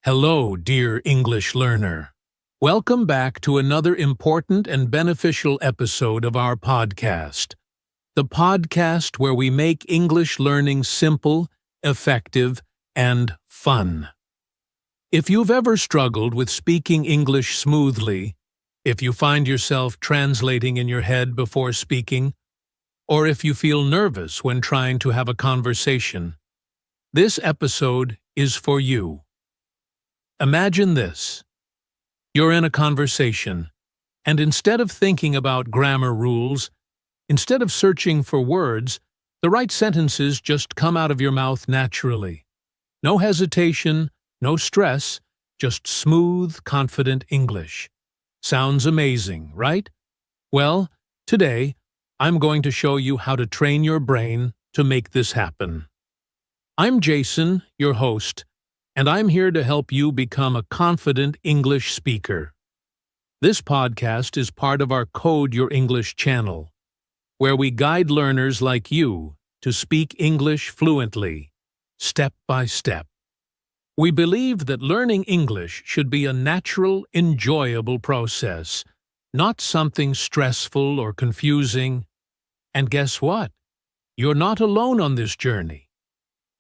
Hello, dear English learner. Welcome back to another important and beneficial episode of our podcast. The podcast where we make English learning simple, effective, and fun. If you've ever struggled with speaking English smoothly, if you find yourself translating in your head before speaking, or if you feel nervous when trying to have a conversation, this episode is for you. Imagine this. You're in a conversation, and instead of thinking about grammar rules, instead of searching for words, the right sentences just come out of your mouth naturally. No hesitation, no stress, just smooth, confident English. Sounds amazing, right? Well, today, I'm going to show you how to train your brain to make this happen. I'm Jason, your host, and I'm here to help you become a confident English speaker. This podcast is part of our Code Your English channel, where we guide learners like you to speak English fluently, step by step. We believe that learning English should be a natural, enjoyable process, not something stressful or confusing. And guess what? You're not alone on this journey.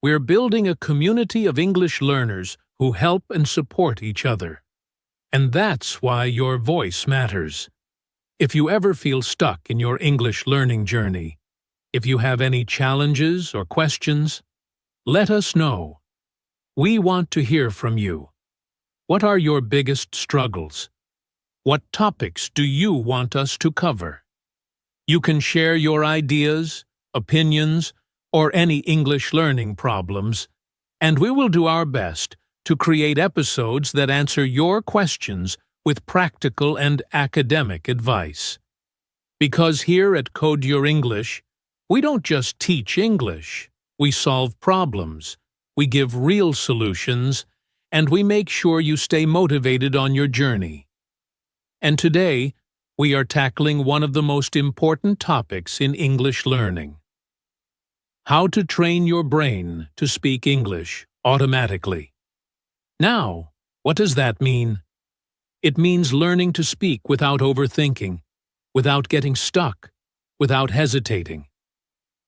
We're building a community of English learners who help and support each other. And that's why your voice matters. If you ever feel stuck in your English learning journey, if you have any challenges or questions, let us know. We want to hear from you. What are your biggest struggles? What topics do you want us to cover? You can share your ideas, opinions, or any English learning problems, and we will do our best to create episodes that answer your questions with practical and academic advice. Because here at Code Your English, we don't just teach English, we solve problems, we give real solutions, and we make sure you stay motivated on your journey. And today, we are tackling one of the most important topics in English learning. How to train your brain to speak English automatically. Now, what does that mean? It means learning to speak without overthinking, without getting stuck, without hesitating.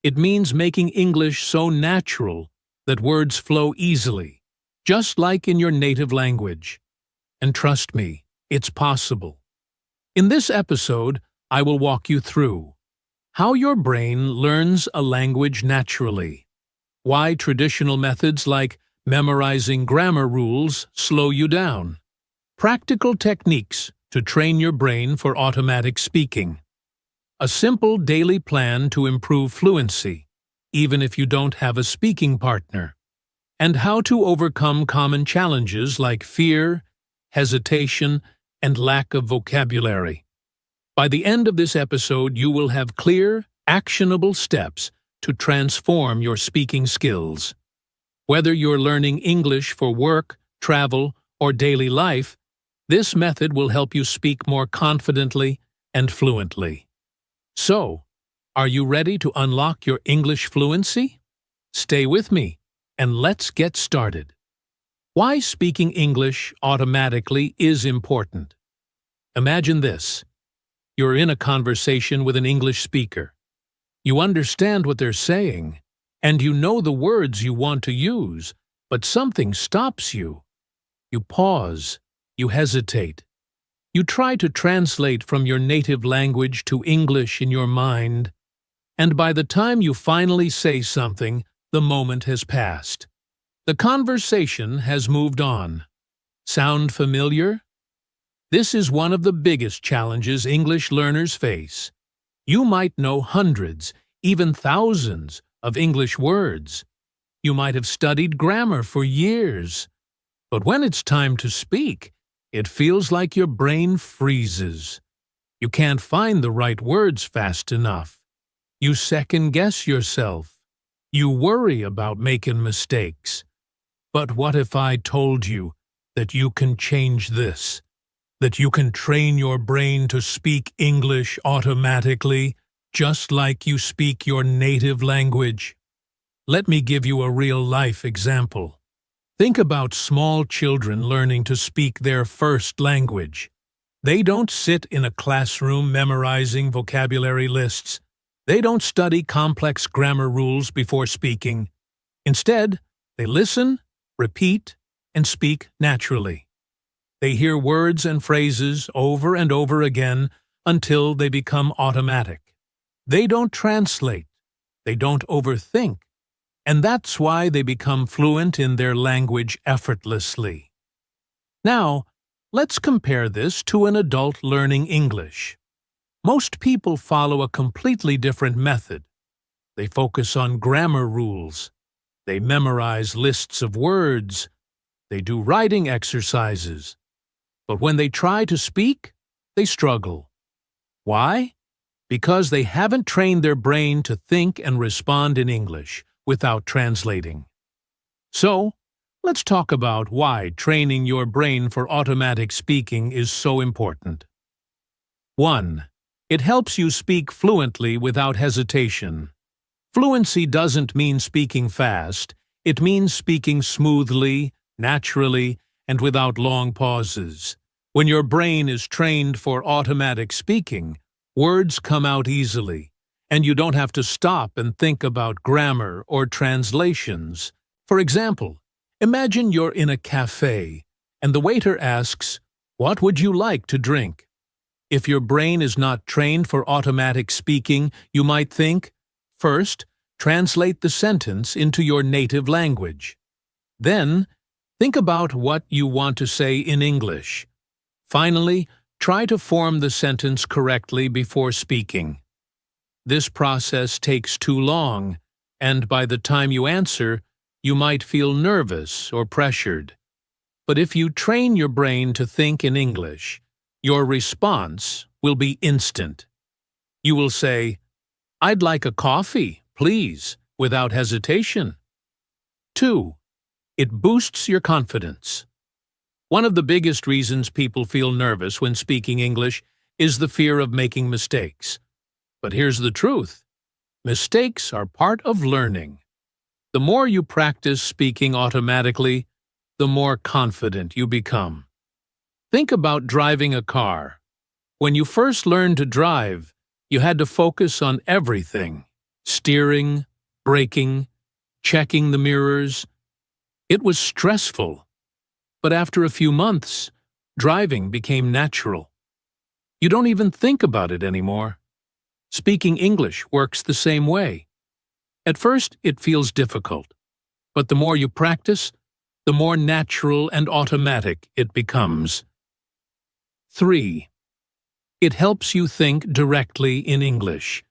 It means making English so natural that words flow easily, just like in your native language. And trust me, it's possible. In this episode, I will walk you through how your brain learns a language naturally, why traditional methods like memorizing grammar rules slow you down, practical techniques to train your brain for automatic speaking, a simple daily plan to improve fluency, even if you don't have a speaking partner, and how to overcome common challenges like fear, hesitation, and lack of vocabulary. By the end of this episode, you will have clear, actionable steps to transform your speaking skills. Whether you're learning English for work, travel, or daily life, this method will help you speak more confidently and fluently. So, are you ready to unlock your English fluency? Stay with me, and let's get started. Why speaking English automatically is important. Imagine this. You're in a conversation with an English speaker. You understand what they're saying, and you know the words you want to use, but something stops you. You pause. You hesitate. You try to translate from your native language to English in your mind, and by the time you finally say something, the moment has passed. The conversation has moved on. Sound familiar? This is one of the biggest challenges English learners face. You might know hundreds, even thousands, of English words. You might have studied grammar for years. But when it's time to speak, it feels like your brain freezes. You can't find the right words fast enough. You second-guess yourself. You worry about making mistakes. But what if I told you that you can change this? That you can train your brain to speak English automatically, just like you speak your native language? Let me give you a real-life example. Think about small children learning to speak their first language. They don't sit in a classroom memorizing vocabulary lists. They don't study complex grammar rules before speaking. Instead, they listen, repeat, and speak naturally. They hear words and phrases over and over again until they become automatic. They don't translate. They don't overthink. And that's why they become fluent in their language effortlessly. Now, let's compare this to an adult learning English. Most people follow a completely different method. They focus on grammar rules. They memorize lists of words. They do writing exercises. But when they try to speak, they struggle. Why? Because they haven't trained their brain to think and respond in English without translating. So, let's talk about why training your brain for automatic speaking is so important. 1. It helps you speak fluently without hesitation. Fluency doesn't mean speaking fast. It means speaking smoothly, naturally, and without long pauses. When your brain is trained for automatic speaking, words come out easily, and you don't have to stop and think about grammar or translations. For example, imagine you're in a cafe, and the waiter asks, "What would you like to drink?" If your brain is not trained for automatic speaking, you might think, first, translate the sentence into your native language. Then, think about what you want to say in English. Finally, try to form the sentence correctly before speaking. This process takes too long, and by the time you answer, you might feel nervous or pressured. But if you train your brain to think in English, your response will be instant. You will say, "I'd like a coffee, please," without hesitation. 2. It boosts your confidence. One of the biggest reasons people feel nervous when speaking English is the fear of making mistakes. But here's the truth. Mistakes are part of learning. The more you practice speaking automatically, the more confident you become. Think about driving a car. When you first learned to drive, you had to focus on everything: steering, braking, checking the mirrors. It was stressful. But after a few months, driving became natural. You don't even think about it anymore. Speaking English works the same way. At first, it feels difficult, but the more you practice, the more natural and automatic it becomes. 3. It helps you think directly in English.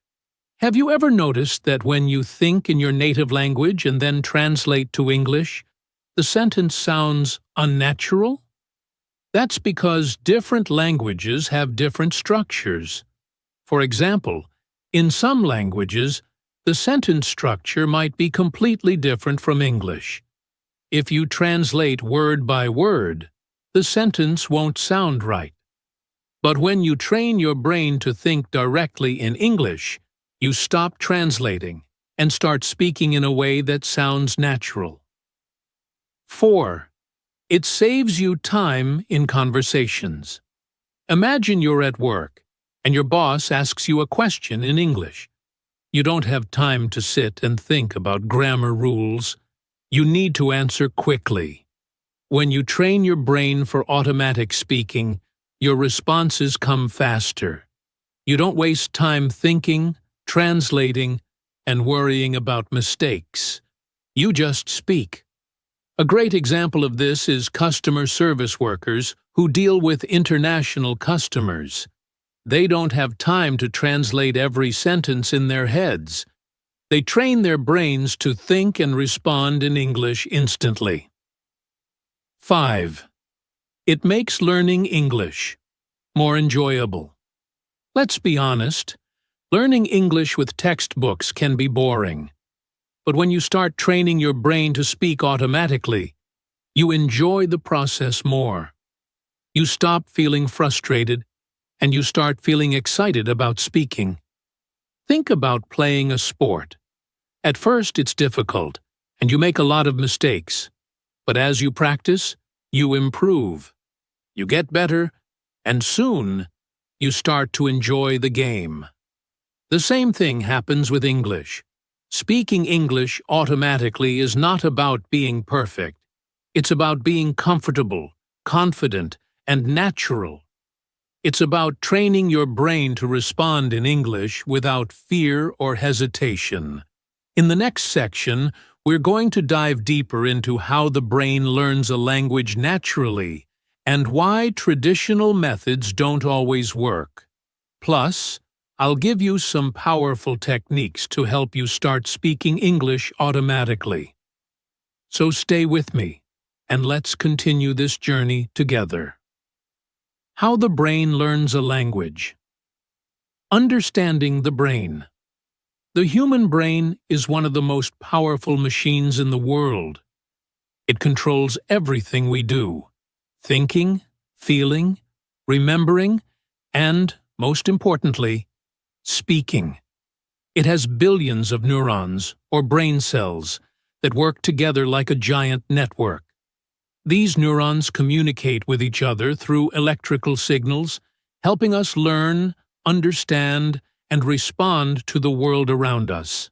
Have you ever noticed that when you think in your native language and then translate to English, the sentence sounds unnatural? That's because different languages have different structures. For example, in some languages, the sentence structure might be completely different from English. If you translate word by word, the sentence won't sound right. But when you train your brain to think directly in English, you stop translating and start speaking in a way that sounds natural. 4. It saves you time in conversations. Imagine you're at work, and your boss asks you a question in English. You don't have time to sit and think about grammar rules. You need to answer quickly. When you train your brain for automatic speaking, your responses come faster. You don't waste time thinking, translating, and worrying about mistakes. You just speak. A great example of this is customer service workers who deal with international customers. They don't have time to translate every sentence in their heads. They train their brains to think and respond in English instantly. 5. It makes learning English more enjoyable. Let's be honest, learning English with textbooks can be boring. But when you start training your brain to speak automatically, you enjoy the process more. You stop feeling frustrated, and you start feeling excited about speaking. Think about playing a sport. At first, it's difficult, and you make a lot of mistakes. But as you practice, you improve. You get better, and soon you start to enjoy the game. The same thing happens with English. Speaking English automatically is not about being perfect. It's about being comfortable, confident, and natural. It's about training your brain to respond in English without fear or hesitation. In the next section, we're going to dive deeper into how the brain learns a language naturally and why traditional methods don't always work. Plus, I'll give you some powerful techniques to help you start speaking English automatically. So stay with me, and let's continue this journey together. How the brain learns a language. Understanding the brain. The human brain is one of the most powerful machines in the world. It controls everything we do: thinking, feeling, remembering, and, most importantly, speaking. It has billions of neurons, or brain cells, that work together like a giant network. These neurons communicate with each other through electrical signals, helping us learn, understand, and respond to the world around us.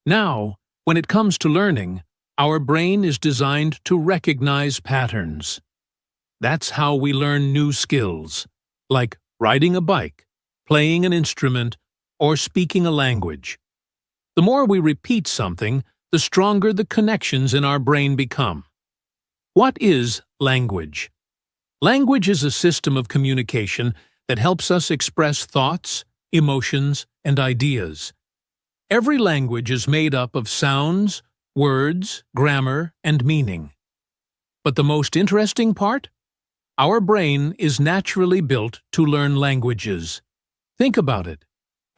Now, when it comes to learning, our brain is designed to recognize patterns. That's how we learn new skills, like riding a bike, playing an instrument, or speaking a language. The more we repeat something, the stronger the connections in our brain become. What is language? Language is a system of communication that helps us express thoughts, emotions, and ideas. Every language is made up of sounds, words, grammar, and meaning. But the most interesting part? Our brain is naturally built to learn languages. Think about it.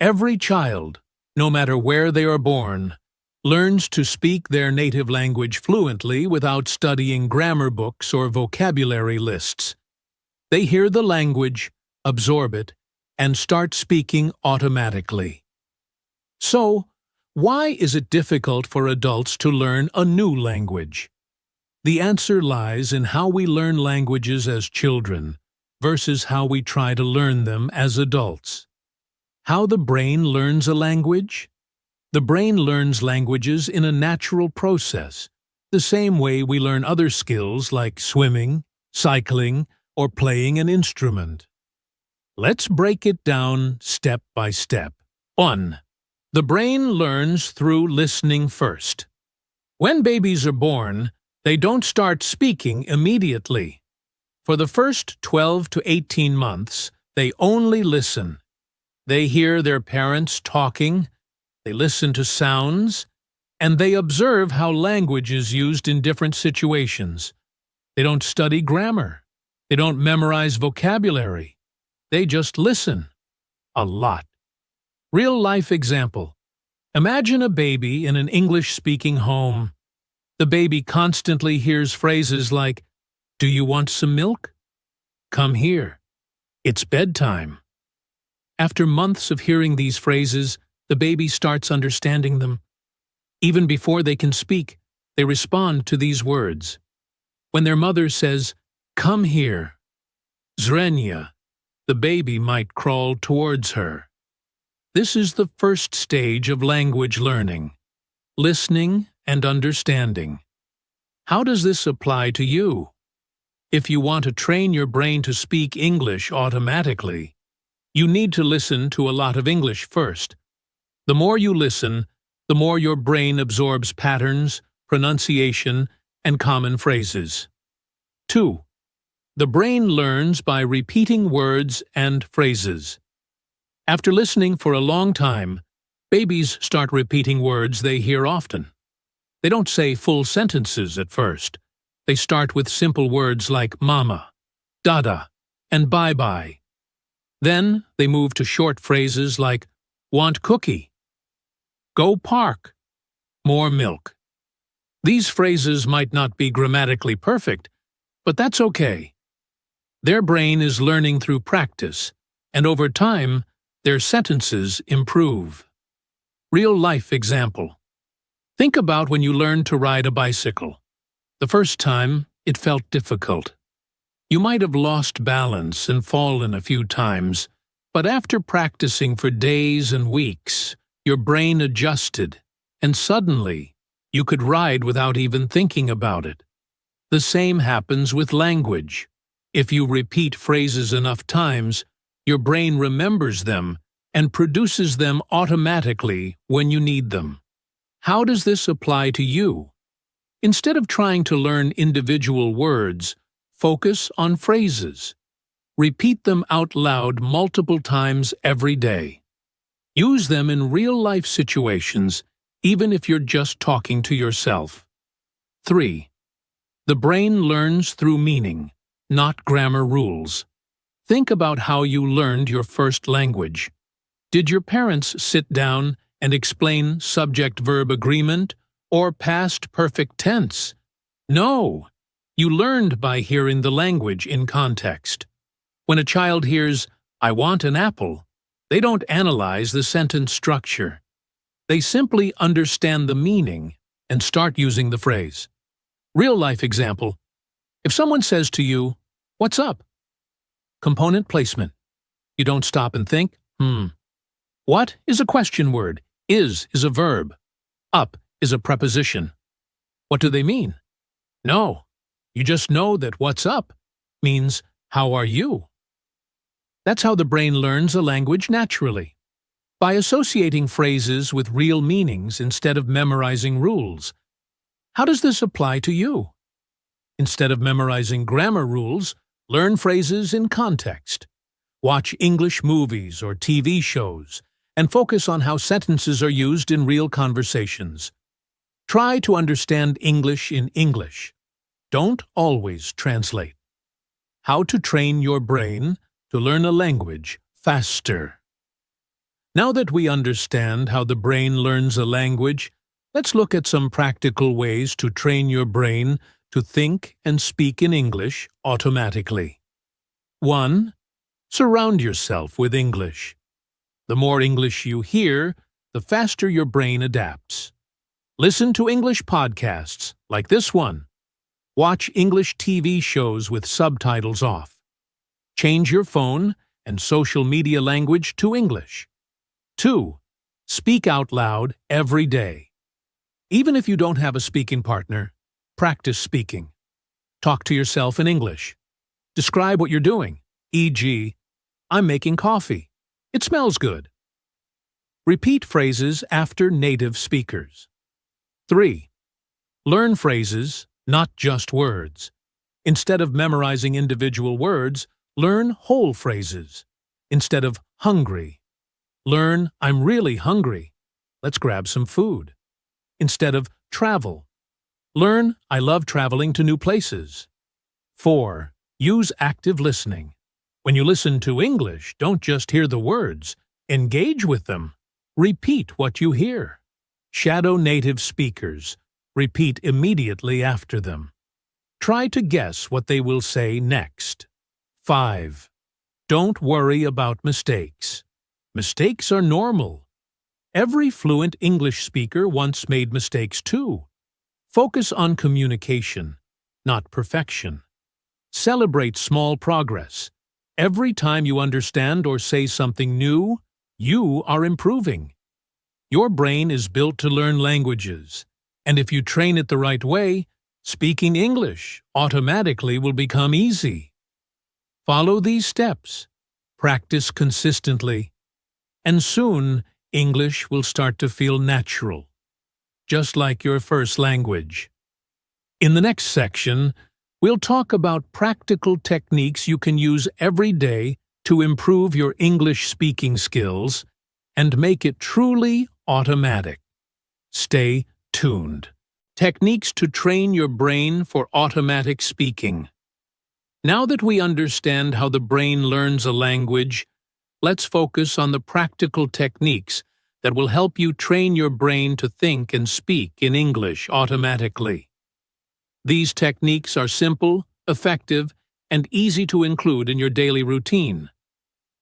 Every child, no matter where they are born, learns to speak their native language fluently without studying grammar books or vocabulary lists. They hear the language, absorb it, and start speaking automatically. So, why is it difficult for adults to learn a new language? The answer lies in how we learn languages as children versus how we try to learn them as adults. How the brain learns a language? The brain learns languages in a natural process, the same way we learn other skills like swimming, cycling, or playing an instrument. Let's break it down step by step. 1. The brain learns through listening first. When babies are born, they don't start speaking immediately. For the first 12 to 18 months, they only listen. They hear their parents talking, they listen to sounds, and they observe how language is used in different situations. They don't study grammar. They don't memorize vocabulary. They just listen. A lot. Real-life example. Imagine a baby in an English-speaking home. The baby constantly hears phrases like, "Do you want some milk? Come here. It's bedtime." After months of hearing these phrases, the baby starts understanding them. Even before they can speak, they respond to these words. When their mother says, "Come here," Zrenia, the baby might crawl towards her. This is the first stage of language learning, listening and understanding. How does this apply to you? If you want to train your brain to speak English automatically, you need to listen to a lot of English first. The more you listen, the more your brain absorbs patterns, pronunciation, and common phrases. 2. The brain learns by repeating words and phrases. After listening for a long time, babies start repeating words they hear often. They don't say full sentences at first. They start with simple words like mama, dada, and bye-bye. Then they move to short phrases like want cookie, go park, more milk. These phrases might not be grammatically perfect, but that's okay. Their brain is learning through practice, and over time, their sentences improve. Real-life example. Think about when you learned to ride a bicycle. The first time, it felt difficult. You might have lost balance and fallen a few times, but after practicing for days and weeks, your brain adjusted, and suddenly, you could ride without even thinking about it. The same happens with language. If you repeat phrases enough times, your brain remembers them and produces them automatically when you need them. How does this apply to you? Instead of trying to learn individual words, focus on phrases. Repeat them out loud multiple times every day. Use them in real-life situations, even if you're just talking to yourself. 3. The brain learns through meaning, not grammar rules. Think about how you learned your first language. Did your parents sit down and explain subject-verb agreement or past perfect tense? No! You learned by hearing the language in context. When a child hears, "I want an apple," they don't analyze the sentence structure. They simply understand the meaning and start using the phrase. Real-life example. If someone says to you, "What's up?" Component placement. You don't stop and think, What is a question word? Is a verb. Up is a preposition. What do they mean? No. You just know that "what's up" means "how are you?" That's how the brain learns a language naturally. By associating phrases with real meanings instead of memorizing rules. How does this apply to you? Instead of memorizing grammar rules, learn phrases in context. Watch English movies or TV shows, and focus on how sentences are used in real conversations. Try to understand English in English. Don't always translate. How to train your brain to learn a language faster. Now that we understand how the brain learns a language, let's look at some practical ways to train your brain to think and speak in English automatically. 1. Surround yourself with English. The more English you hear, the faster your brain adapts. Listen to English podcasts like this one. Watch English TV shows with subtitles off. Change your phone and social media language to English. 2. Speak out loud every day. Even if you don't have a speaking partner, practice speaking. Talk to yourself in English. Describe what you're doing, e.g., "I'm making coffee. It smells good." Repeat phrases after native speakers. 3. Learn phrases, not just words. Instead of memorizing individual words, learn whole phrases. Instead of "hungry," learn "I'm really hungry. Let's grab some food." Instead of "travel," learn "I love traveling to new places." 4. Use active listening. When you listen to English, don't just hear the words. Engage with them. Repeat what you hear. Shadow native speakers. Repeat immediately after them. Try to guess what they will say next. 5. Don't worry about mistakes. Mistakes are normal. Every fluent English speaker once made mistakes too. Focus on communication, not perfection. Celebrate small progress. Every time you understand or say something new, you are improving. Your brain is built to learn languages, and if you train it the right way, speaking English automatically will become easy. Follow these steps, practice consistently, and soon English will start to feel natural, just like your first language. In the next section, we'll talk about practical techniques you can use every day to improve your English speaking skills and make it truly automatic. Stay tuned. Techniques to train your brain for automatic speaking. Now that we understand how the brain learns a language, let's focus on the practical techniques that will help you train your brain to think and speak in English automatically. These techniques are simple, effective, and easy to include in your daily routine.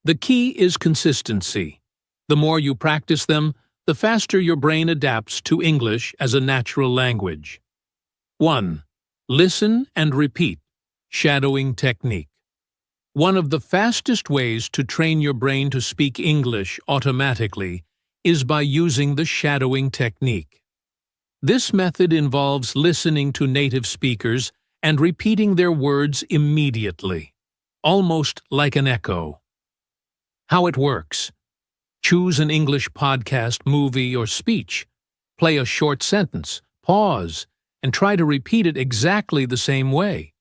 The key is consistency. The more you practice them, the faster your brain adapts to English as a natural language. 1. Listen and repeat. Shadowing technique. One of the fastest ways to train your brain to speak English automatically is by using the shadowing technique. This method involves listening to native speakers and repeating their words immediately, almost like an echo. How it works. Choose an English podcast, movie, or speech. Play a short sentence, pause, and try to repeat it exactly the same way.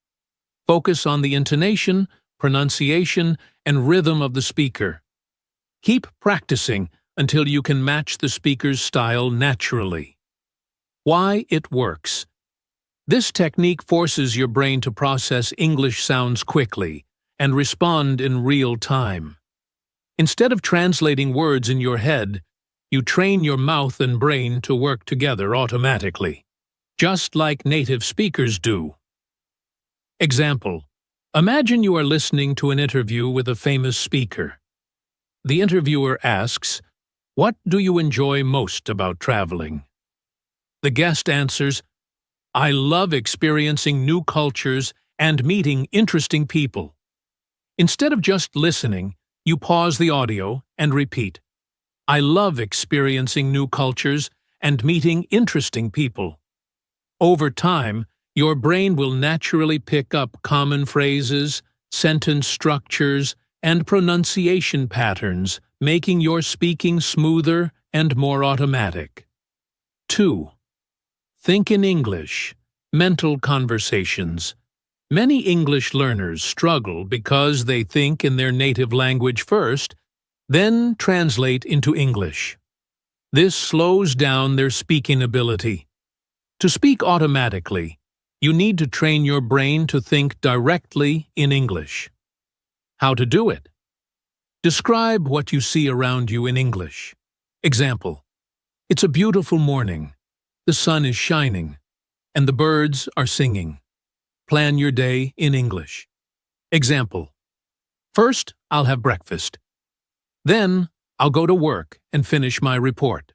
Focus on the intonation, pronunciation, and rhythm of the speaker. Keep practicing until you can match the speaker's style naturally. Why it works. This technique forces your brain to process English sounds quickly and respond in real time. Instead of translating words in your head, you train your mouth and brain to work together automatically, just like native speakers do. Example: imagine you are listening to an interview with a famous speaker. The interviewer asks, "What do you enjoy most about traveling?" The guest answers, "I love experiencing new cultures and meeting interesting people." Instead of just listening, you pause the audio and repeat, "I love experiencing new cultures and meeting interesting people." Over time, your brain will naturally pick up common phrases, sentence structures, and pronunciation patterns, making your speaking smoother and more automatic. 2. Think in English. Mental conversations. Many English learners struggle because they think in their native language first, then translate into English. This slows down their speaking ability. To speak automatically, you need to train your brain to think directly in English. How to do it? Describe what you see around you in English. Example: it's a beautiful morning. The sun is shining, and the birds are singing. Plan your day in English. Example: first, I'll have breakfast. Then, I'll go to work and finish my report.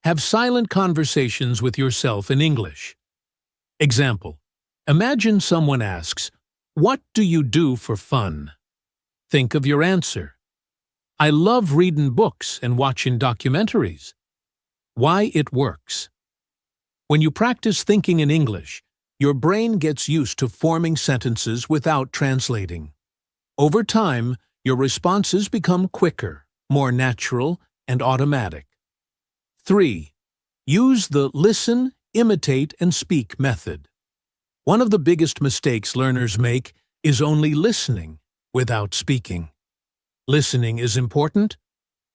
Have silent conversations with yourself in English. Example: imagine someone asks, "What do you do for fun?" Think of your answer. "I love reading books and watching documentaries." Why it works. When you practice thinking in English, your brain gets used to forming sentences without translating. Over time, your responses become quicker, more natural, and automatic. 3. Use the listen, imitate, and speak method. One of the biggest mistakes learners make is only listening without speaking. Listening is important,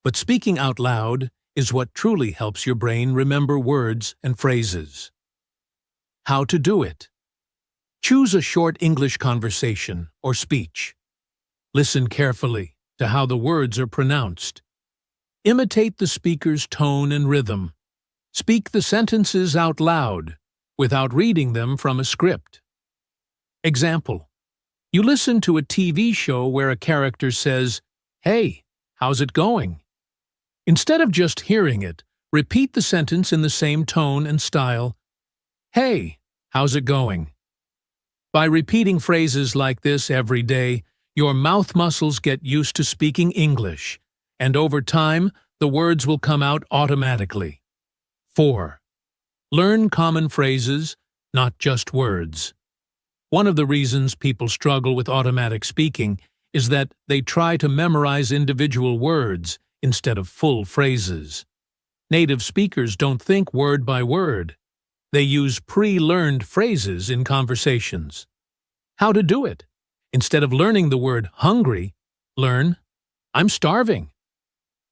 but speaking out loud is what truly helps your brain remember words and phrases. How to do it. Choose a short English conversation or speech. Listen carefully to how the words are pronounced. Imitate the speaker's tone and rhythm. Speak the sentences out loud, without reading them from a script. Example: you listen to a TV show where a character says, "Hey, how's it going?" Instead of just hearing it, repeat the sentence in the same tone and style. "Hey, how's it going?" By repeating phrases like this every day, your mouth muscles get used to speaking English, and over time, the words will come out automatically. 4. Learn common phrases, not just words. One of the reasons people struggle with automatic speaking is that they try to memorize individual words instead of full phrases. Native speakers don't think word by word. They use pre-learned phrases in conversations. How to do it? Instead of learning the word hungry, learn, "I'm starving.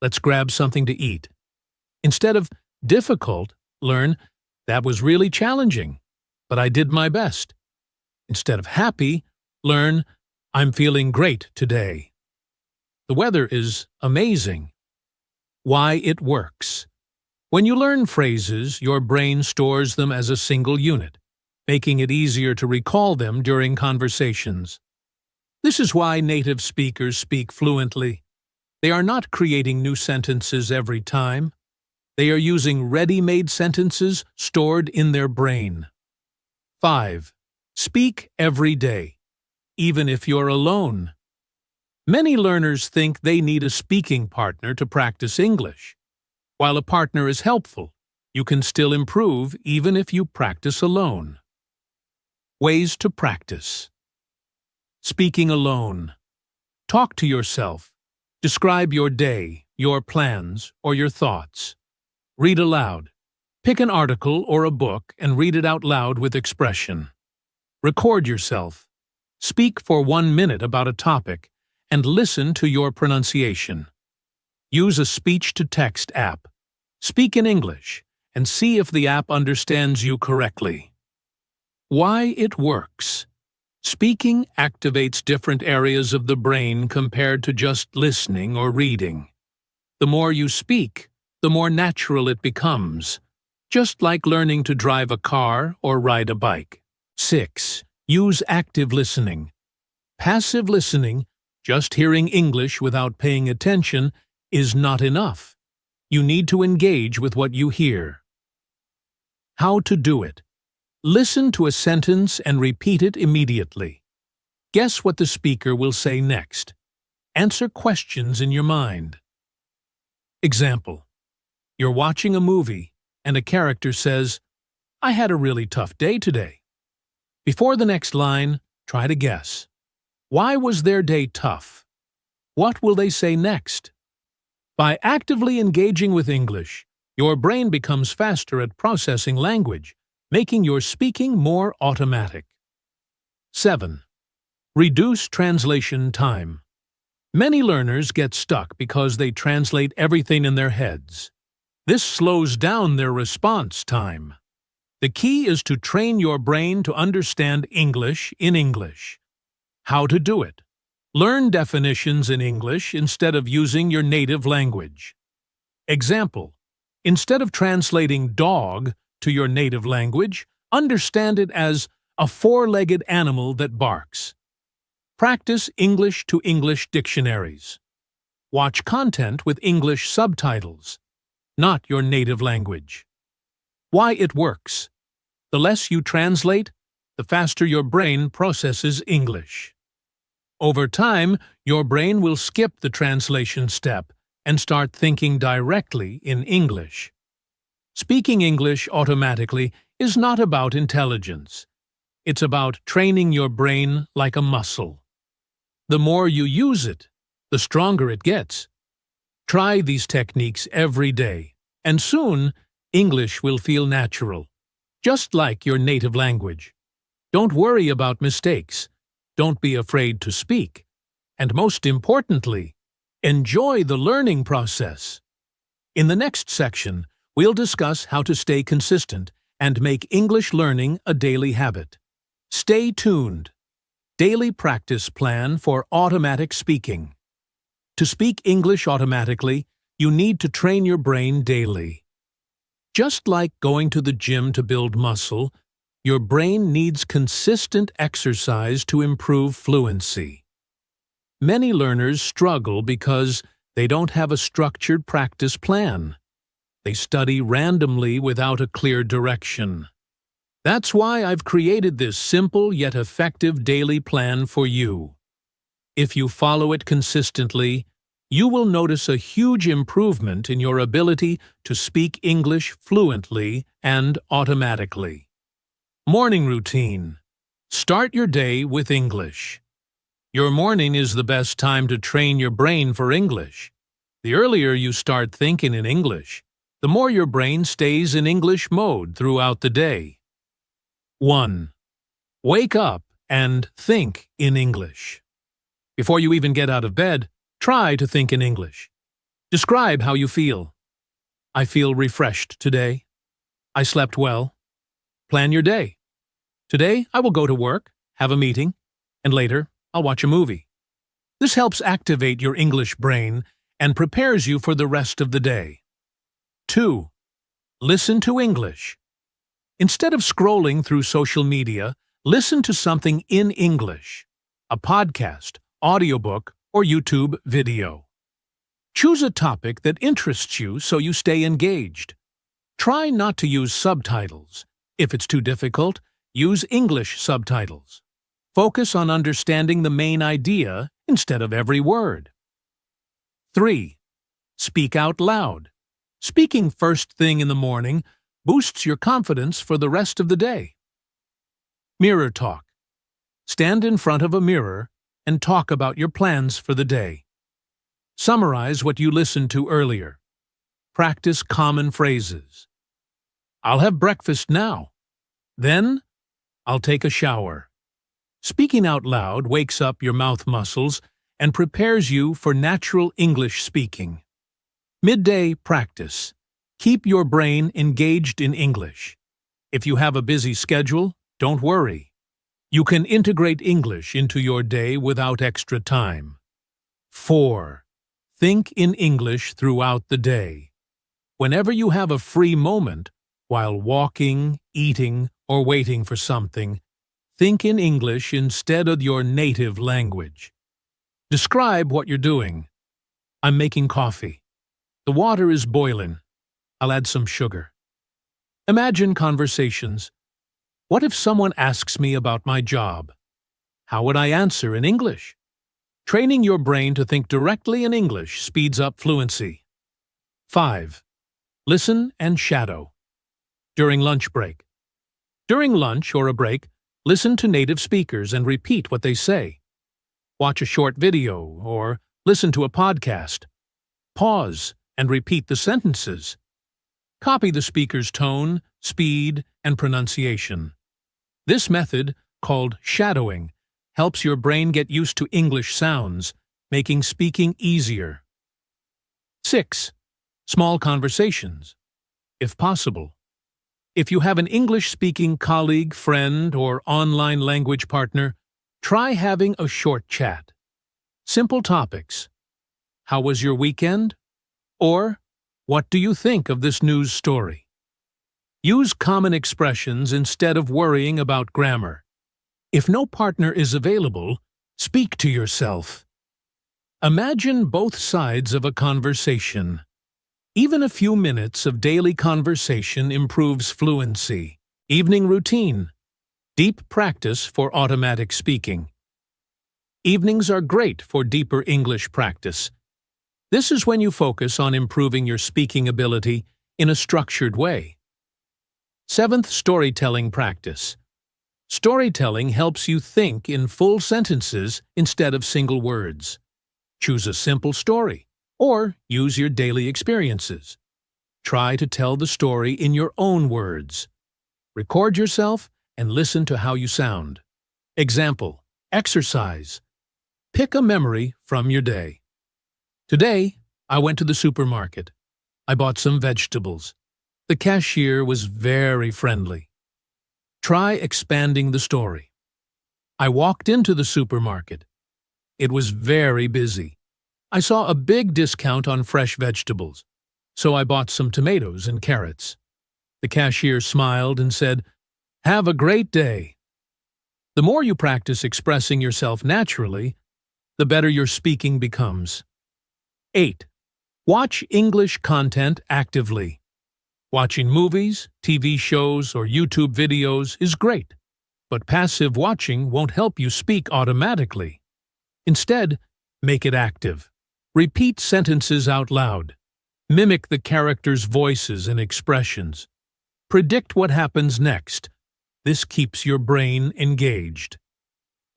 Let's grab something to eat." Instead of difficult, learn, "That was really challenging, but I did my best." Instead of happy, learn, "I'm feeling great today. The weather is amazing." Why it works. When you learn phrases, your brain stores them as a single unit, making it easier to recall them during conversations. This is why native speakers speak fluently. They are not creating new sentences every time. They are using ready-made sentences stored in their brain. 5. Speak every day, even if you're alone. Many learners think they need a speaking partner to practice English. While a partner is helpful, you can still improve even if you practice alone. Ways to practice. Speaking alone. Talk to yourself. Describe your day, your plans, or your thoughts. Read aloud. Pick an article or a book and read it out loud with expression. Record yourself. Speak for 1 minute about a topic and listen to your pronunciation. Use a speech-to-text app. Speak in English and see if the app understands you correctly. Why it works. Speaking activates different areas of the brain compared to just listening or reading. The more you speak, the more natural it becomes, just like learning to drive a car or ride a bike. 6. Use active listening. Passive listening, just hearing English without paying attention, is not enough. You need to engage with what you hear. How to do it. Listen to a sentence and repeat it immediately. Guess what the speaker will say next. Answer questions in your mind. Example. You're watching a movie and a character says, "I had a really tough day today." Before the next line, try to guess. Why was their day tough? What will they say next? By actively engaging with English, your brain becomes faster at processing language, making your speaking more automatic. 7. Reduce translation time. Many learners get stuck because they translate everything in their heads. This slows down their response time. The key is to train your brain to understand English in English. How to do it. Learn definitions in English instead of using your native language. Example. Instead of translating dog to your native language, understand it as a four-legged animal that barks. Practice English to English dictionaries. Watch content with English subtitles, not your native language. Why it works. The less you translate, the faster your brain processes English. Over time, your brain will skip the translation step and start thinking directly in English. Speaking English automatically is not about intelligence. It's about training your brain like a muscle. The more you use it, the stronger it gets. Try these techniques every day, and soon English will feel natural, just like your native language. Don't worry about mistakes. Don't be afraid to speak. And most importantly, enjoy the learning process. In the next section, we'll discuss how to stay consistent and make English learning a daily habit. Stay tuned. Daily practice plan for automatic speaking. To speak English automatically, you need to train your brain daily. Just like going to the gym to build muscle, your brain needs consistent exercise to improve fluency. Many learners struggle because they don't have a structured practice plan. They study randomly without a clear direction. That's why I've created this simple yet effective daily plan for you. If you follow it consistently, you will notice a huge improvement in your ability to speak English fluently and automatically. Morning routine. Start your day with English. Your morning is the best time to train your brain for English. The earlier you start thinking in English, the more your brain stays in English mode throughout the day. 1. Wake up and think in English. Before you even get out of bed, try to think in English. Describe how you feel. I feel refreshed today. I slept well. Plan your day. Today, I will go to work, have a meeting, and later, I'll watch a movie. This helps activate your English brain and prepares you for the rest of the day. 2. Listen to English. Instead of scrolling through social media, listen to something in English, a podcast, audiobook, or YouTube video. Choose a topic that interests you so you stay engaged. Try not to use subtitles. If it's too difficult, Use English subtitles. Focus on understanding the main idea instead of every word. 3. Speak out loud. Speaking first thing in the morning boosts your confidence for the rest of the day. Mirror talk. Stand in front of a mirror and talk about your plans for the day. Summarize what you listened to earlier. Practice common phrases. I'll have breakfast now. Then, I'll take a shower. Speaking out loud wakes up your mouth muscles and prepares you for natural English speaking. Midday practice. Keep your brain engaged in English. If you have a busy schedule, don't worry. You can integrate English into your day without extra time. 4. Think in English throughout the day. Whenever you have a free moment, while walking, eating, or waiting for something, think in English instead of your native language. Describe what you're doing. I'm making coffee. The water is boiling. I'll add some sugar. Imagine conversations. What if someone asks me about my job? How would I answer in English? Training your brain to think directly in English speeds up fluency. 5. Listen and shadow. During lunch break. During lunch or a break, listen to native speakers and repeat what they say. Watch a short video or listen to a podcast. Pause and repeat the sentences. Copy the speaker's tone, speed, and pronunciation. This method, called shadowing, helps your brain get used to English sounds, making speaking easier. 6. Small conversations. If possible. If you have an English-speaking colleague, friend, or online language partner, try having a short chat. Simple topics. How was your weekend? Or, what do you think of this news story? Use common expressions instead of worrying about grammar. If no partner is available, speak to yourself. Imagine both sides of a conversation. Even a few minutes of daily conversation improves fluency. Evening routine. Deep practice for automatic speaking. Evenings are great for deeper English practice. This is when you focus on improving your speaking ability in a structured way. 7th, storytelling practice. Storytelling helps you think in full sentences instead of single words. Choose a simple story, or use your daily experiences. Try to tell the story in your own words. Record yourself and listen to how you sound. Example, exercise. Pick a memory from your day. Today, I went to the supermarket. I bought some vegetables. The cashier was very friendly. Try expanding the story. I walked into the supermarket. It was very busy. I saw a big discount on fresh vegetables, so I bought some tomatoes and carrots. The cashier smiled and said, "Have a great day." The more you practice expressing yourself naturally, the better your speaking becomes. 8. Watch English content actively. Watching movies, TV shows, or YouTube videos is great, but passive watching won't help you speak automatically. Instead, make it active. Repeat sentences out loud. Mimic the characters' voices and expressions. Predict what happens next. This keeps your brain engaged.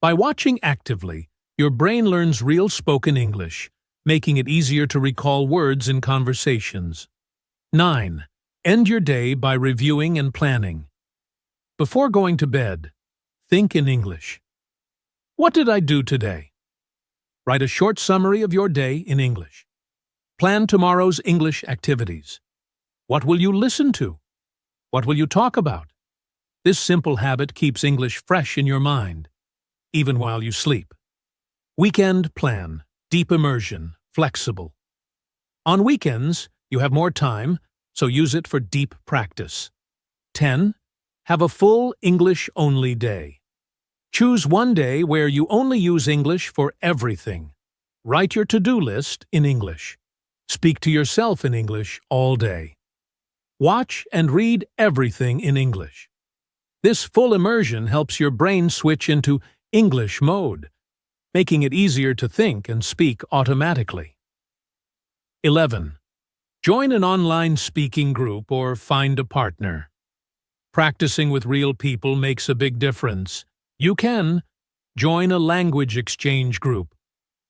By watching actively, your brain learns real spoken English, making it easier to recall words in conversations. 9. End your day by reviewing and planning. Before going to bed, think in English. What did I do today? Write a short summary of your day in English. Plan tomorrow's English activities. What will you listen to? What will you talk about? This simple habit keeps English fresh in your mind, even while you sleep. Weekend plan, deep immersion, flexible. On weekends, you have more time, so use it for deep practice. 10. Have a full English-only day. Choose one day where you only use English for everything. Write your to-do list in English. Speak to yourself in English all day. Watch and read everything in English. This full immersion helps your brain switch into English mode, making it easier to think and speak automatically. 11. Join an online speaking group or find a partner. Practicing with real people makes a big difference. You can join a language exchange group,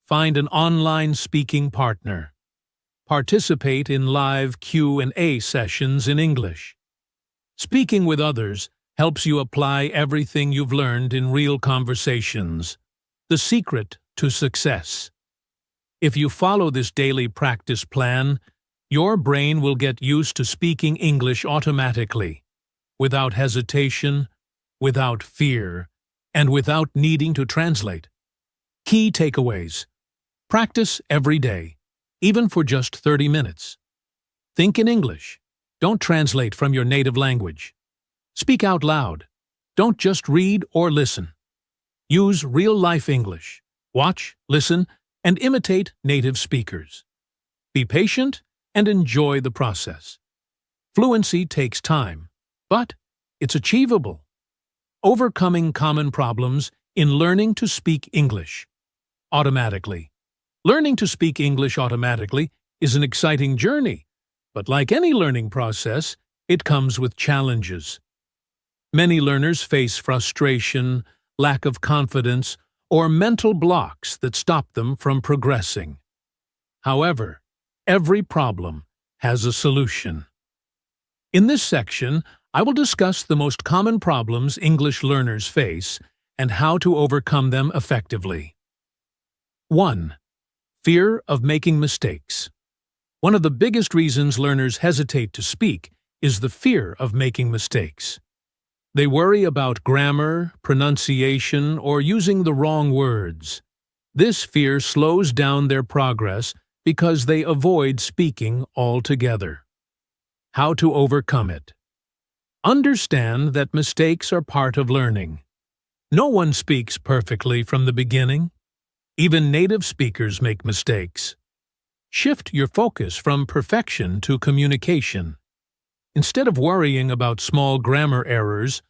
find an online speaking partner, participate in live Q&A sessions in English. Speaking with others helps you apply everything you've learned in real conversations. The secret to success. If you follow this daily practice plan, your brain will get used to speaking English automatically, without hesitation, without fear, and without needing to translate. Key takeaways. Practice every day, even for just 30 minutes. Think in English. Don't translate from your native language. Speak out loud. Don't just read or listen. Use real-life English. Watch, listen, and imitate native speakers. Be patient and enjoy the process. Fluency takes time, but it's achievable. Overcoming common problems in learning to speak English automatically. Learning to speak English automatically is an exciting journey, but like any learning process, it comes with challenges. Many learners face frustration, lack of confidence, or mental blocks that stop them from progressing. However, every problem has a solution. In this section, I will discuss the most common problems English learners face and how to overcome them effectively. 1. Fear of making mistakes. One of the biggest reasons learners hesitate to speak is the fear of making mistakes. They worry about grammar, pronunciation, or using the wrong words. This fear slows down their progress because they avoid speaking altogether. How to overcome it. Understand that mistakes are part of learning. No one speaks perfectly from the beginning. Even native speakers make mistakes. Shift your focus from perfection to communication. Instead of worrying about small grammar errors,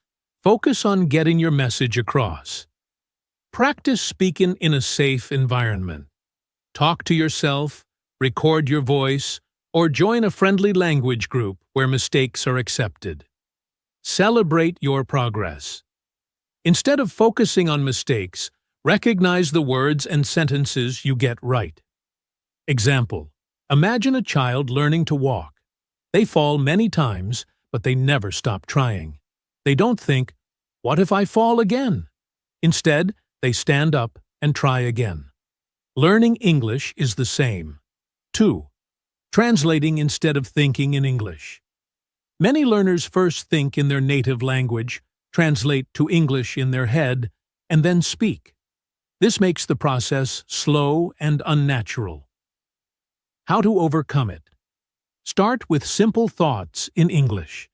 focus on getting your message across. Practice speaking in a safe environment. Talk to yourself, record your voice, or join a friendly language group where mistakes are accepted. Celebrate your progress. Instead of focusing on mistakes, recognize the words and sentences you get right. Example: imagine a child learning to walk. They fall many times, but they never stop trying. They don't think, "What if I fall again?" Instead, they stand up and try again. Learning English is the same. 2. Translating instead of thinking in English. Many learners first think in their native language, translate to English in their head, and then speak. This makes the process slow and unnatural. How to overcome it. Start with simple thoughts in English.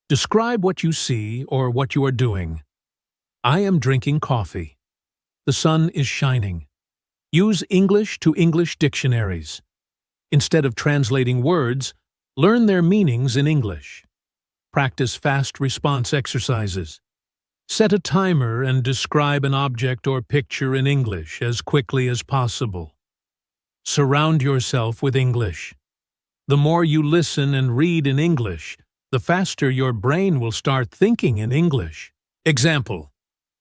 Describe what you see or what you are doing. I am drinking coffee. The sun is shining. Use English to English dictionaries. Instead of translating words, learn their meanings in English. Practice fast response exercises. Set a timer and describe an object or picture in English as quickly as possible. Surround yourself with English. The more you listen and read in English, the faster your brain will start thinking in English. Example: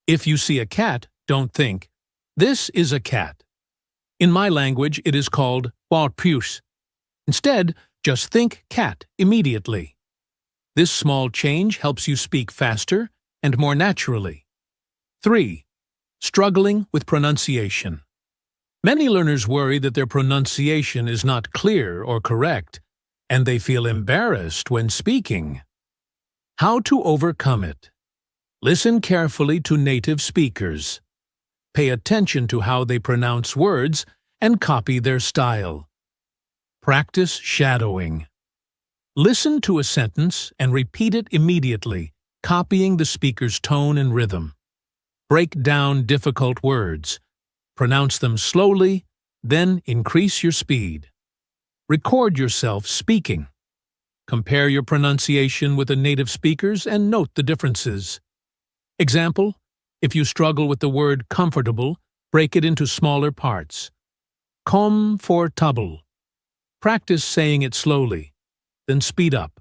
if you see a cat, don't think, "This is a cat." In my language, it is called puus. Instead, just think cat immediately. This small change helps you speak faster and more naturally. 3. Struggling with pronunciation. Many learners worry that their pronunciation is not clear or correct, and they feel embarrassed when speaking. How to overcome it. Listen carefully to native speakers. Pay attention to how they pronounce words and copy their style. Practice shadowing. Listen to a sentence and repeat it immediately, copying the speaker's tone and rhythm. Break down difficult words. Pronounce them slowly, then increase your speed. Record yourself speaking. Compare your pronunciation with the native speakers and note the differences. Example, if you struggle with the word comfortable, break it into smaller parts. Comfortable. Practice saying it slowly, then speed up.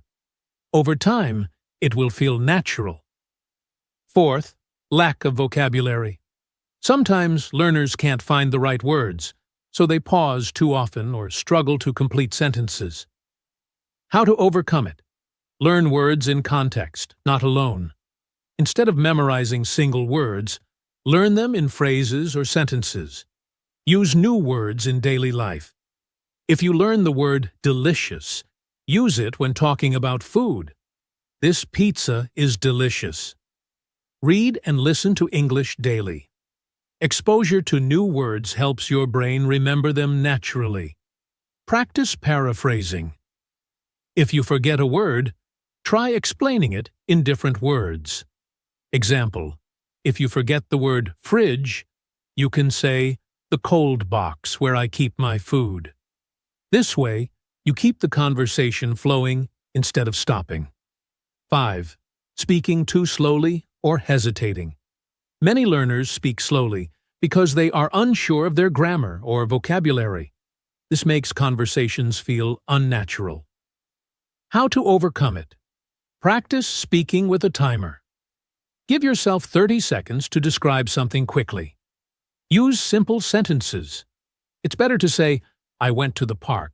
Over time, it will feel natural. Fourth, lack of vocabulary. Sometimes learners can't find the right words, so they pause too often or struggle to complete sentences. How to overcome it? Learn words in context, not alone. Instead of memorizing single words, learn them in phrases or sentences. Use new words in daily life. If you learn the word delicious, use it when talking about food. This pizza is delicious. Read and listen to English daily. Exposure to new words helps your brain remember them naturally. Practice paraphrasing. If you forget a word, try explaining it in different words. Example, if you forget the word fridge, you can say, the cold box where I keep my food. This way, you keep the conversation flowing instead of stopping. 5. Speaking too slowly or hesitating. Many learners speak slowly because they are unsure of their grammar or vocabulary. This makes conversations feel unnatural. How to overcome it? Practice speaking with a timer. Give yourself 30 seconds to describe something quickly. Use simple sentences. It's better to say, I went to the park.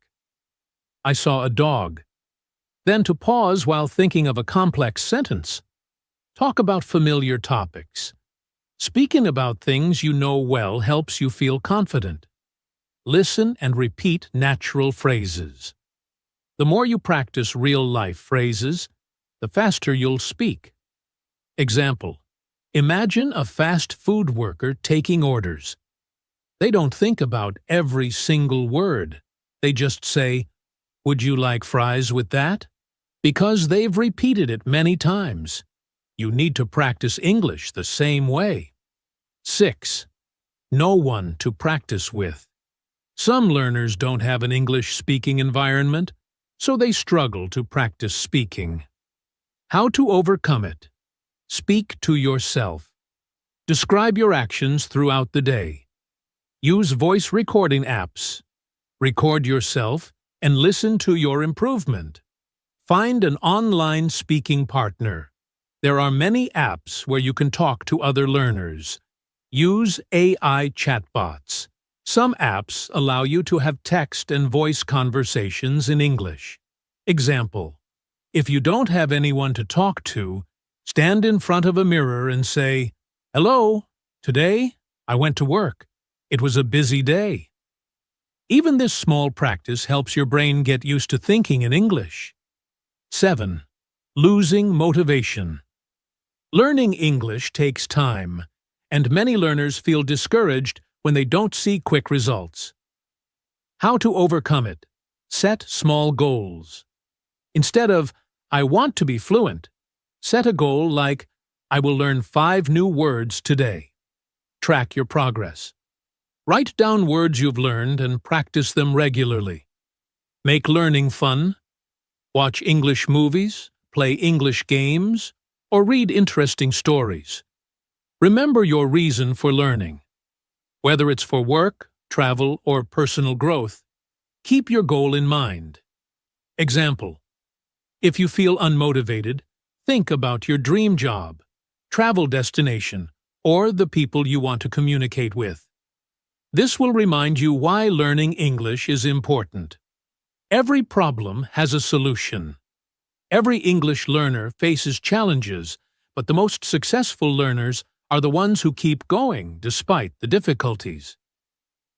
I saw a dog. Than to pause while thinking of a complex sentence. Talk about familiar topics. Speaking about things you know well helps you feel confident. Listen and repeat natural phrases. The more you practice real-life phrases, the faster you'll speak. Example, imagine a fast food worker taking orders. They don't think about every single word. They just say, would you like fries with that? Because they've repeated it many times. You need to practice English the same way. 6. Know one to practice with. Some learners don't have an English-speaking environment, so they struggle to practice speaking. How to overcome it? Speak to yourself. Describe your actions throughout the day. Use voice recording apps. Record yourself and listen to your improvement. Find an online speaking partner. There are many apps where you can talk to other learners. Use AI chatbots. Some apps allow you to have text and voice conversations in English. Example, if you don't have anyone to talk to, stand in front of a mirror and say, hello, today I went to work. It was a busy day. Even this small practice helps your brain get used to thinking in English. 7. Losing motivation. Learning English takes time, and many learners feel discouraged when they don't see quick results. How to overcome it? Set small goals. Instead of, I want to be fluent, set a goal like, I will learn 5 new words today. Track your progress. Write down words you've learned and practice them regularly. Make learning fun. Watch English movies, play English games, or read interesting stories. Remember your reason for learning. Whether it's for work, travel, or personal growth, keep your goal in mind. Example, if you feel unmotivated, think about your dream job, travel destination, or the people you want to communicate with. This will remind you why learning English is important. Every problem has a solution. Every English learner faces challenges, but the most successful learners are the ones who keep going despite the difficulties.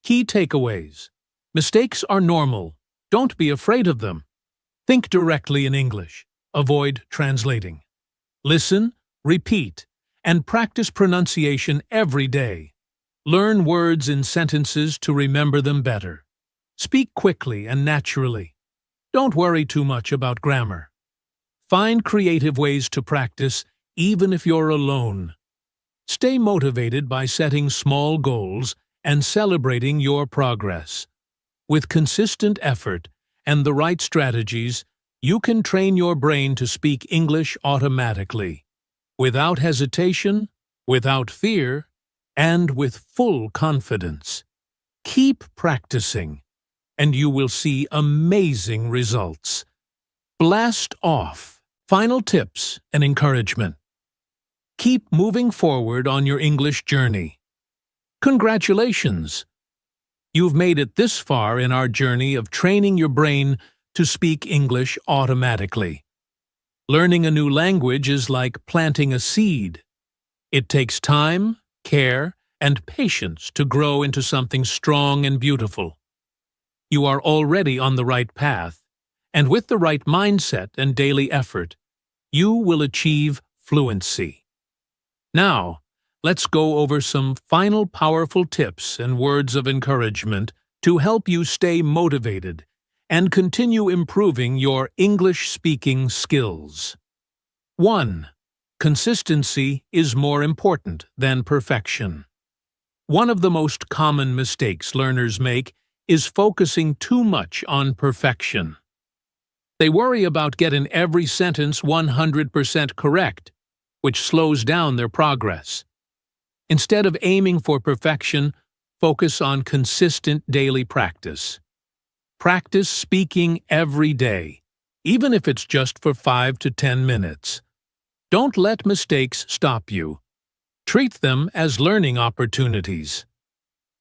Key takeaways. Mistakes are normal. Don't be afraid of them. Think directly in English. Avoid translating. Listen, repeat, and practice pronunciation every day. Learn words in sentences to remember them better. Speak quickly and naturally. Don't worry too much about grammar. Find creative ways to practice, even if you're alone. Stay motivated by setting small goals and celebrating your progress. With consistent effort and the right strategies, you can train your brain to speak English automatically, without hesitation without fear, and with full confidence. Keep practicing, and you will see amazing results. Blast off. Final tips and encouragement. Keep moving forward on your English journey. Congratulations! You've made it this far in our journey of training your brain to speak English automatically. Learning a new language is like planting a seed. It takes time, care, and patience to grow into something strong and beautiful. You are already on the right path, and with the right mindset and daily effort, you will achieve fluency. Now, let's go over some final powerful tips and words of encouragement to help you stay motivated and continue improving your English-speaking skills. 1. Consistency is more important than perfection. One of the most common mistakes learners make is focusing too much on perfection. They worry about getting every sentence 100% correct, which slows down their progress. Instead of aiming for perfection, focus on consistent daily practice. Practice speaking every day, even if it's just for 5 to 10 minutes. Don't let mistakes stop you. Treat them as learning opportunities.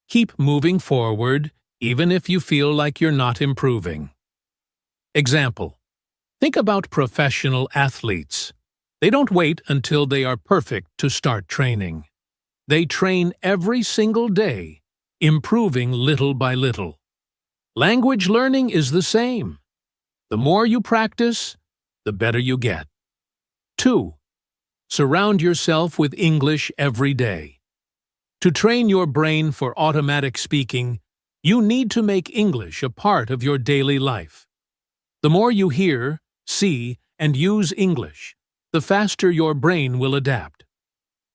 Keep moving forward, even if you feel like you're not improving. Example: think about professional athletes. They don't wait until they are perfect to start training. They train every single day, improving little by little. Language learning is the same. The more you practice, the better you get. 2. Surround yourself with English every day. To train your brain for automatic speaking, you need to make English a part of your daily life. The more you hear, see, and use English, the faster your brain will adapt.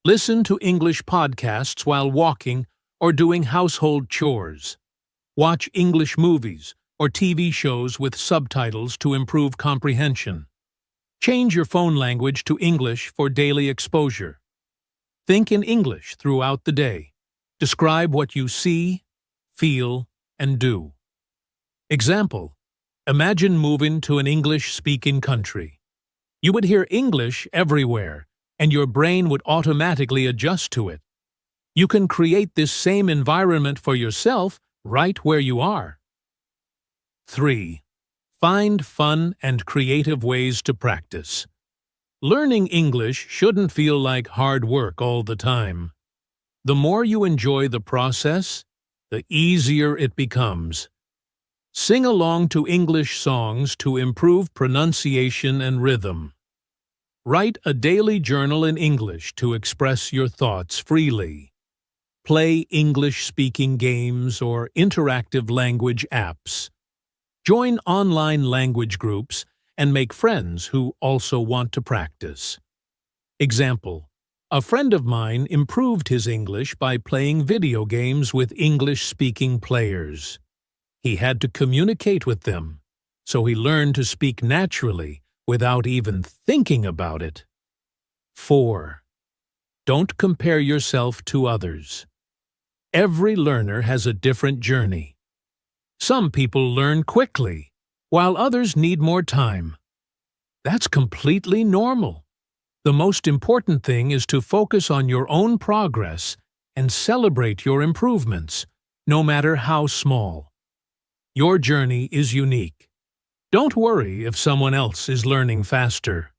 Listen to English podcasts while walking or doing household chores. Watch English movies or TV shows with subtitles to improve comprehension. Change your phone language to English for daily exposure. Think in English throughout the day. Describe what you see, feel, and do. Example: imagine moving to an English-speaking country. You would hear English everywhere, and your brain would automatically adjust to it. You can create this same environment for yourself right where you are. 3. Find fun and creative ways to practice. Learning English shouldn't feel like hard work all the time. The more you enjoy the process, the easier it becomes. Sing along to English songs to improve pronunciation and rhythm. Write a daily journal in English to express your thoughts freely. Play English-speaking games or interactive language apps. Join online language groups and make friends who also want to practice. Example: a friend of mine improved his English by playing video games with English-speaking players. He had to communicate with them, so he learned to speak naturally without even thinking about it. 4. Don't compare yourself to others. Every learner has a different journey. Some people learn quickly, while others need more time. That's completely normal. The most important thing is to focus on your own progress and celebrate your improvements, no matter how small. Your journey is unique. Don't worry if someone else is learning faster.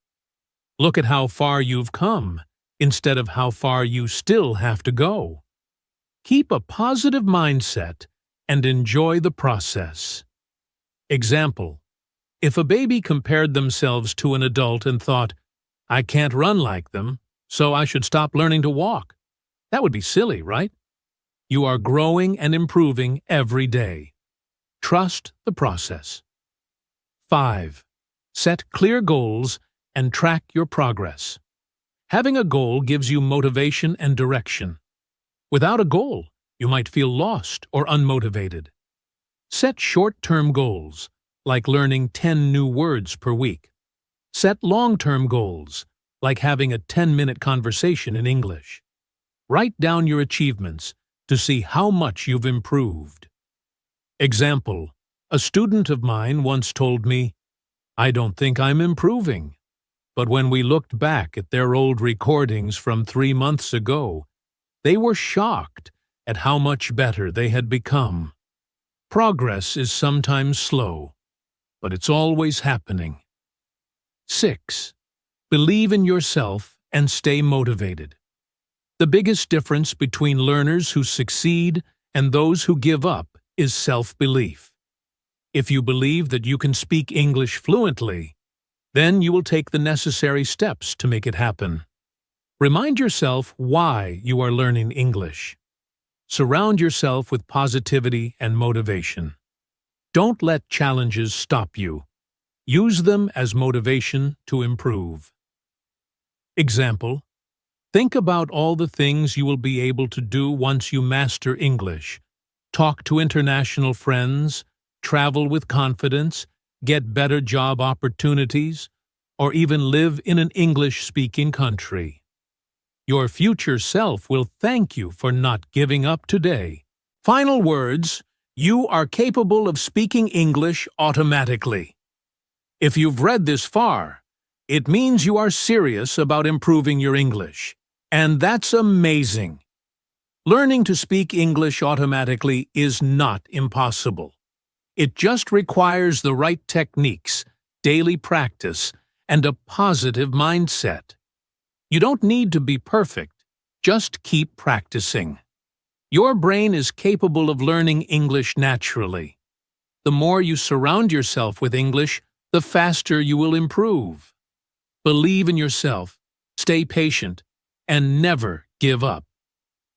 Look at how far you've come, instead of how far you still have to go. Keep a positive mindset and enjoy the process. Example: if a baby compared themselves to an adult and thought, "I can't run like them, so I should stop learning to walk," that would be silly, right? You are growing and improving every day. Trust the process. 5. Set clear goals and track your progress. Having a goal gives you motivation and direction. Without a goal, you might feel lost or unmotivated. Set short-term goals, like learning 10 new words per week. Set long-term goals, like having a 10-minute conversation in English. Write down your achievements to see how much you've improved. Example: a student of mine once told me, "I don't think I'm improving." But when we looked back at their old recordings from 3 months ago, they were shocked at how much better they had become. Progress is sometimes slow, but it's always happening. 6. Believe in yourself and stay motivated. The biggest difference between learners who succeed and those who give up is self-belief. If you believe that you can speak English fluently, then you will take the necessary steps to make it happen. Remind yourself why you are learning English. Surround yourself with positivity and motivation. Don't let challenges stop you. Use them as motivation to improve. Example: think about all the things you will be able to do once you master English. Talk to international friends, travel with confidence, get better job opportunities, or even live in an English-speaking country. Your future self will thank you for not giving up today. Final words: you are capable of speaking English automatically. If you've read this far, it means you are serious about improving your English, and that's amazing. Learning to speak English automatically is not impossible. It just requires the right techniques, daily practice, and a positive mindset. You don't need to be perfect, just keep practicing. Your brain is capable of learning English naturally. The more you surround yourself with English, the faster you will improve. Believe in yourself, stay patient, and never give up.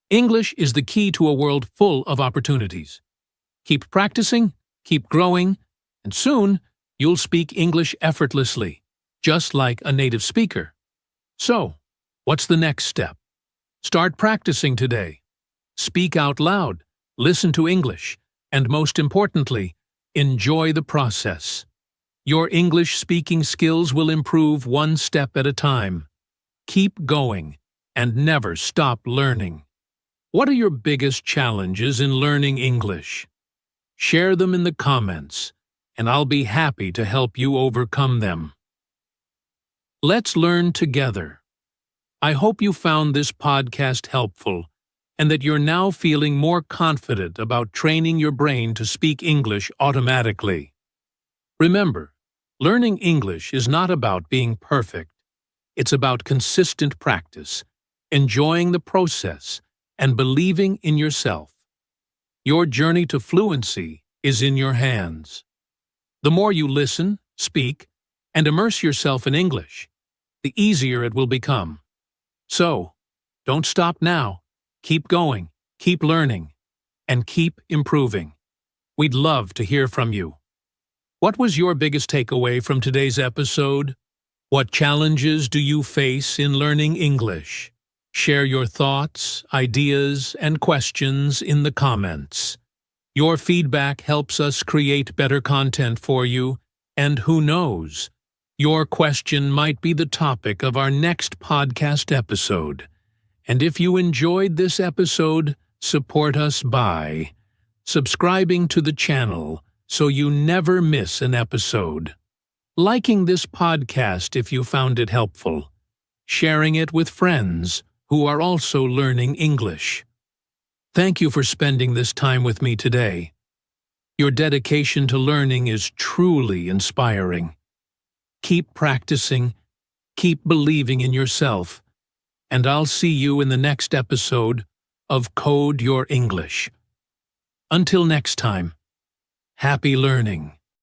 English is the key to a world full of opportunities. Keep practicing, keep growing, and soon you'll speak English effortlessly, just like a native speaker. So, what's the next step? Start practicing today. Speak out loud, listen to English, and most importantly, enjoy the process. Your English speaking skills will improve one step at a time. Keep going and never stop learning. What are your biggest challenges in learning English? Share them in the comments, and I'll be happy to help you overcome them. Let's learn together. I hope you found this podcast helpful and that you're now feeling more confident about training your brain to speak English automatically. Remember, learning English is not about being perfect. It's about consistent practice, enjoying the process, and believing in yourself. Your journey to fluency is in your hands. The more you listen, speak, and immerse yourself in English, the easier it will become. So, don't stop now. Keep going, keep learning, and keep improving. We'd love to hear from you. What was your biggest takeaway from today's episode? What challenges do you face in learning English? Share your thoughts, ideas, and questions in the comments. Your feedback helps us create better content for you, and who knows, your question might be the topic of our next podcast episode. And if you enjoyed this episode, support us by subscribing to the channel so you never miss an episode, liking this podcast if you found it helpful, sharing it with friends who are also learning English. Thank you for spending this time with me today. Your dedication to learning is truly inspiring. Keep practicing, keep believing in yourself, and I'll see you in the next episode of Code Your English. Until next time, happy learning.